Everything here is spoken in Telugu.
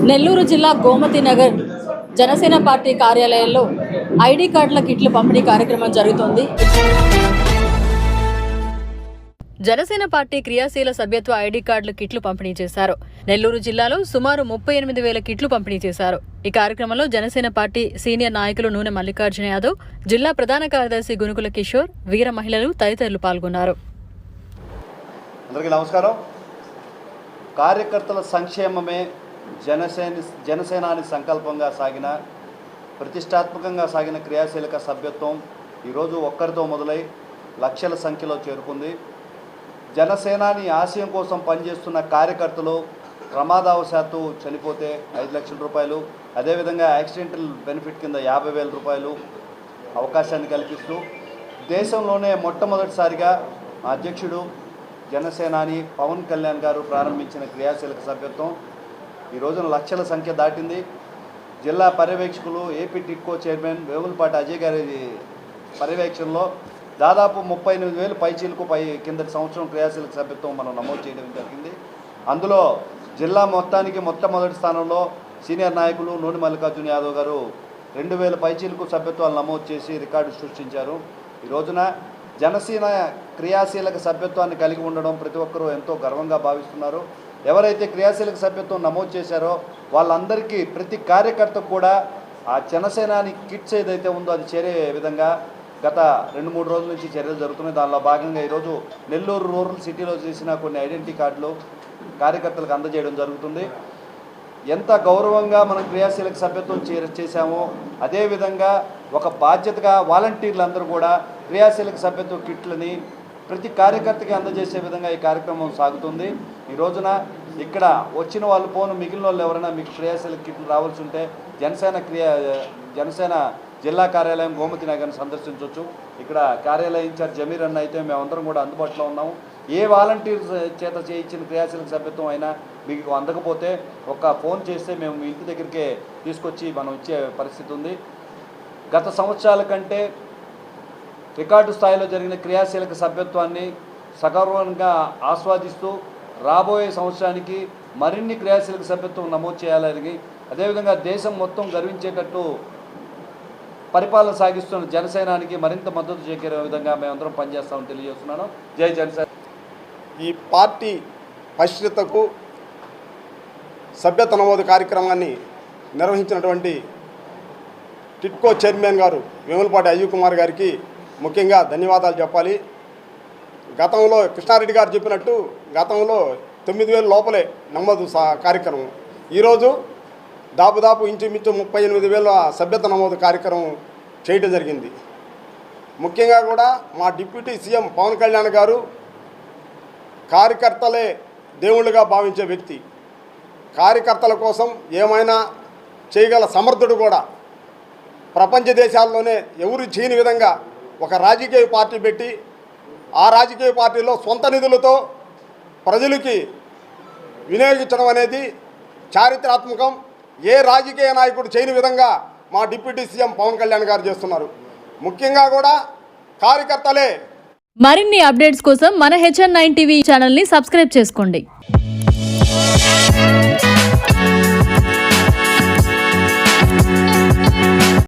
నెల్లూరు జిల్లా గోమతి నగర్ జనసేన పార్టీ కార్యాలయంలో ఐడి కార్డుల కిట్లు పంపిణీ కార్యక్రమం జరుగుతోంది. జనసేన పార్టీ క్రియాశీల సభ్యత్వ ఐడి కార్డుల కిట్లు పంపిణీ చేశారు. నెల్లూరు జిల్లాలో సుమారు 38,000 కిట్లు పంపిణీ చేశారు. ఈ కార్యక్రమంలో జనసేన పార్టీ సీనియర్ నాయకులు నూనె మల్లికార్జున యాదవ్, జిల్లా ప్రధాన కార్యదర్శి గునుకుల కిషోర్, వీర మహిళలు తదితరులు పాల్గొన్నారు. అందరికీ నమస్కారం. కార్యకర్తల సంక్షేమమే జనసేనాని సంకల్పంగా సాగిన ప్రతిష్టాత్మకంగా సాగిన క్రియాశీలక సభ్యత్వం ఈరోజు ఒక్కరితో మొదలై లక్షల సంఖ్యలో చేరుకుంది. జనసేనాని ఆశయం కోసం పనిచేస్తున్న కార్యకర్తలు ప్రమాదవశాత్తు చనిపోతే 5 లక్షల రూపాయలు, అదేవిధంగా యాక్సిడెంటల్ బెనిఫిట్ కింద 50,000 రూపాయలు అవకాశాన్ని కల్పిస్తూ దేశంలోనే మొట్టమొదటిసారిగా అధ్యక్షుడు జనసేనాని పవన్ కళ్యాణ్ గారు ప్రారంభించిన క్రియాశీలక సభ్యత్వం ఈ రోజున లక్షల సంఖ్య దాటింది. జిల్లా పర్యవేక్షకులు ఏపీ టిక్కో చైర్మన్ వేములపాటి అజయ్ గారి పర్యవేక్షణలో దాదాపు 38,000 పైచీలకు కిందటి సంవత్సరం క్రియాశీలక సభ్యత్వం మనం నమోదు చేయడం జరిగింది. అందులో జిల్లా మొత్తానికి మొట్టమొదటి స్థానంలో సీనియర్ నాయకులు నూనె మల్లికార్జున యాదవ్ గారు 2,000 పైచీలకు సభ్యత్వాలు నమోదు చేసి రికార్డు సృష్టించారు. ఈ రోజున జనసేన క్రియాశీలక సభ్యత్వాన్ని కలిగి ఉండడం ప్రతి ఒక్కరూ ఎంతో గర్వంగా భావిస్తున్నారు. ఎవరైతే క్రియాశీలక సభ్యత్వం నమోదు చేశారో వాళ్ళందరికీ ప్రతి కార్యకర్తకు కూడా ఆ జనసేనాని కిట్స్ ఏదైతే ఉందో అది చేరే విధంగా గత 2-3 రోజుల నుంచి చర్యలు జరుగుతున్నాయి. దానిలో భాగంగా ఈరోజు నెల్లూరు రూరల్ సిటీలో చేసిన కొన్ని ఐడెంటిటీ కార్డులు కార్యకర్తలకు అందజేయడం జరుగుతుంది. ఎంత గౌరవంగా మనం క్రియాశీలక సభ్యత్వం చేశామో అదేవిధంగా ఒక బాధ్యతగా వాలంటీర్లందరూ కూడా క్రియాశీలక సభ్యత్వ కిట్లని ప్రతి కార్యకర్తకి అందజేసే విధంగా ఈ కార్యక్రమం సాగుతుంది. ఈ రోజున ఇక్కడ వచ్చిన వాళ్ళు పోను మిగిలిన వాళ్ళు ఎవరైనా మీకు క్రియాశీలక కిట్లు రావాల్సి ఉంటే జనసేన జిల్లా కార్యాలయం గోమతి నగర్ని సందర్శించవచ్చు. ఇక్కడ కార్యాలయ ఇన్ఛార్జ్ జమీర్ అన్న అయితే మేమందరం కూడా అందుబాటులో ఉన్నాము. ఏ వాలంటీర్ చేత చేయించిన క్రియాశీలక సభ్యత్వం అయినా మీకు అందకపోతే ఒక ఫోన్ చేస్తే మేము మీ ఇంటి దగ్గరికే తీసుకొచ్చి మనం ఇచ్చే పరిస్థితి ఉంది. గత సంవత్సరాల కంటే రికార్డు స్థాయిలో జరిగిన క్రియాశీలక సభ్యత్వాన్ని సగర్వంగా ఆస్వాదిస్తూ రాబోయే సంవత్సరానికి మరిన్ని క్రియాశీలక సభ్యత్వం నమోదు చేయాలని, అదేవిధంగా దేశం మొత్తం గర్వించేటట్టు పరిపాలన సాగిస్తున్న జనసేనానికి మరింత మద్దతు చేకూరే విధంగా మేమందరం పనిచేస్తామని తెలియజేస్తున్నాను. జై జనసేన. ఈ పార్టీ పరిష్కృతకు సభ్యత్వ నమోదు కార్యక్రమాన్ని నిర్వహించినటువంటి టిట్కో చైర్మన్ గారు వేములపాటి అజయ్ కుమార్ గారికి ముఖ్యంగా ధన్యవాదాలు చెప్పాలి. గతంలో కృష్ణారెడ్డి గారు చెప్పినట్టు గతంలో 9,000 లోపలే నమోదు కార్యక్రమం, ఈరోజు దాదాపు ఇంచుమించు 38,000 సభ్యత్వ నమోదు కార్యక్రమం చేయడం జరిగింది. ముఖ్యంగా కూడా మా డిప్యూటీ సీఎం పవన్ కళ్యాణ్ గారు కార్యకర్తలే దేవుళ్ళుగా భావించే వ్యక్తి. కార్యకర్తల కోసం ఏమైనా చేయగల సమర్థుడు కూడా. ప్రపంచ దేశాల్లోనే ఎవరు చేయని విధంగా ఒక రాజకీయ పార్టీ పెట్టి ఆ రాజకీయ పార్టీలో సొంత నిధులతో ప్రజలకి వినియోగించడం అనేది చారిత్రాత్మకం. ఏ రాజకీయ నాయకుడు చేయని విధంగా మా డిప్యూటీ సీఎం పవన్ కళ్యాణ్ గారు చేస్తున్నారు. ముఖ్యంగా కూడా కార్యకర్తలే. మరిన్ని అప్డేట్స్ కోసం మన HN9 టీవీ ఛానల్ని సబ్స్క్రైబ్ చేసుకోండి.